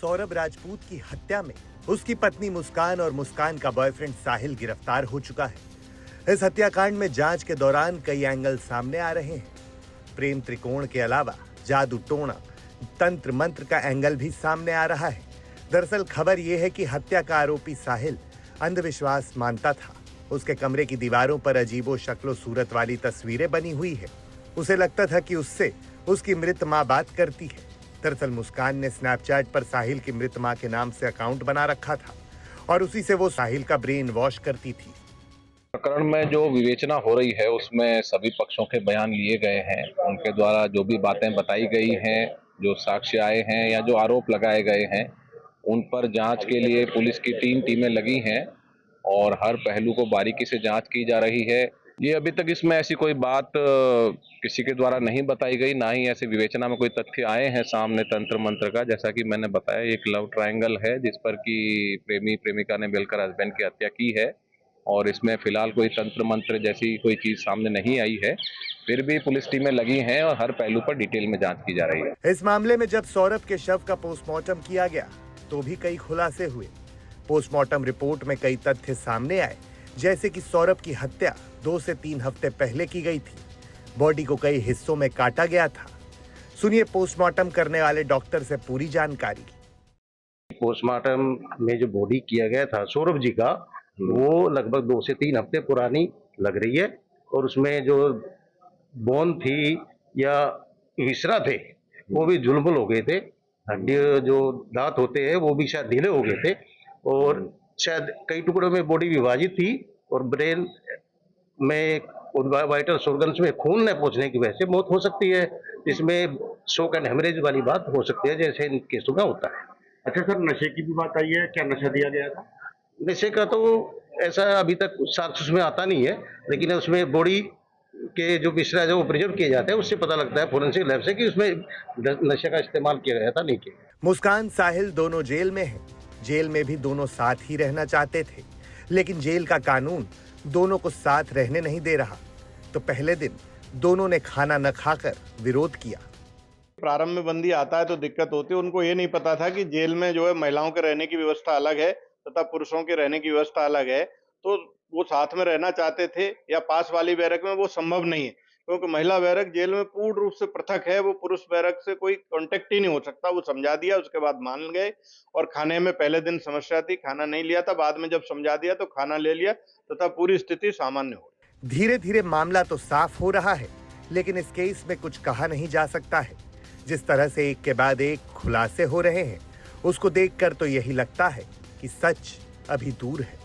सौरभ राजपूत की हत्या में उसकी पत्नी मुस्कान और मुस्कान का बॉयफ्रेंड साहिल गिरफ्तार हो चुका है। इस हत्याकांड में जांच के दौरान कई एंगल सामने आ रहे हैं। प्रेम त्रिकोण के अलावा जादू टोना, तंत्र मंत्र का एंगल भी सामने आ रहा है। दरअसल खबर यह है कि हत्या का आरोपी साहिल अंधविश्वास मानता था। उसके कमरे की दीवारों पर अजीबो शक्लो सूरत वाली तस्वीरें बनी हुई है। उसे लगता था कि उससे उसकी मृत मां बात करती है। दरअसल मुस्कान ने स्नैपचैट पर साहिल की मृत मां के नाम से अकाउंट बना रखा था और उसी से वो साहिल का ब्रेन वॉश करती थी। प्रकरण में जो विवेचना हो रही है उसमें सभी पक्षों के बयान लिए गए हैं। उनके द्वारा जो भी बातें बताई गई हैं, जो साक्ष्य आए हैं या जो आरोप लगाए गए हैं, उन पर जांच के लिए पुलिस की टीमें लगी हैं और हर पहलू को बारीकी से जांच की जा रही है। ये अभी तक इसमें ऐसी कोई बात किसी के द्वारा नहीं बताई गई, ना ही ऐसी विवेचना में कोई तथ्य आए हैं सामने तंत्र मंत्र का। जैसा कि मैंने बताया, एक लव ट्रायंगल है जिस पर कि प्रेमी प्रेमिका ने मिलकर हस्बैंड की हत्या की है और इसमें फिलहाल कोई तंत्र मंत्र जैसी कोई चीज सामने नहीं आई है। फिर भी पुलिस टीमें लगी हैं और हर पहलू पर डिटेल में जांच की जा रही है। इस मामले में जब सौरभ के शव का पोस्टमार्टम किया गया तो भी कई खुलासे हुए। पोस्टमार्टम रिपोर्ट में कई तथ्य सामने आए, जैसे कि सौरभ की हत्या 2 से 3 हफ्ते पहले की गई थी। बॉडी को कई हिस्सों में काटा गया था। सुनिए पोस्टमार्टम करने वाले डॉक्टर से पूरी जानकारी। पोस्टमार्टम में जो बॉडी किया गया था सौरभ जी का, वो लगभग 2 से 3 हफ्ते पुरानी लग रही है और उसमें जो बोन थी या विसरा थे वो भी झुलमुल हो गए थे। हड्डी जो दांत होते हैं वो भी शायद ढीले हो गए थे और शायद कई टुकड़ों में बॉडी विभाजित थी और ब्रेन में वाइटल ऑर्गन्स में खून न पहुंचने की वजह से मौत हो सकती है। इसमें शॉक एंड हेमरेज वाली बात हो सकती है, जैसे इन केसों में होता है। अच्छा सर, नशे की भी बात आई है, क्या नशा दिया गया था? नशे का तो ऐसा अभी तक साक्ष्य उसमें आता नहीं है, लेकिन उसमें बॉडी के जो विसरा जो प्रिजर्व किए जाते हैं उससे पता लगता है फोरेंसिक लैब से कि उसमें नशे का इस्तेमाल किया गया था, नहीं किया। मुस्कान साहिल दोनों जेल में हैं। जेल में भी दोनों साथ ही रहना चाहते थे, लेकिन जेल का कानून दोनों को साथ रहने नहीं दे रहा। तो पहले दिन दोनों ने खाना न खाकर विरोध किया। प्रारंभ में बंदी आता है तो दिक्कत होती है। उनको ये नहीं पता था कि जेल में जो है महिलाओं के रहने की व्यवस्था अलग है तथा पुरुषों के रहने की व्यवस्था अलग है। तो वो साथ में रहना चाहते थे या पास वाली बैरक में, वो संभव नहीं है क्योंकि महिला बैरक जेल में पूर्ण रूप से पृथक है। वो पुरुष बैरक से कोई कांटेक्ट ही नहीं हो सकता। वो समझा दिया, उसके बाद मान गए। और खाने में पहले दिन समस्या थी, खाना नहीं लिया था। बाद में जब समझा दिया तो खाना ले लिया तथा पूरी स्थिति सामान्य हो गई। धीरे धीरे मामला तो साफ हो रहा है, लेकिन इस केस में कुछ कहा नहीं जा सकता है। जिस तरह से एक के बाद एक खुलासे हो रहे हैं, उसको देखकर तो यही लगता है कि सच अभी दूर है।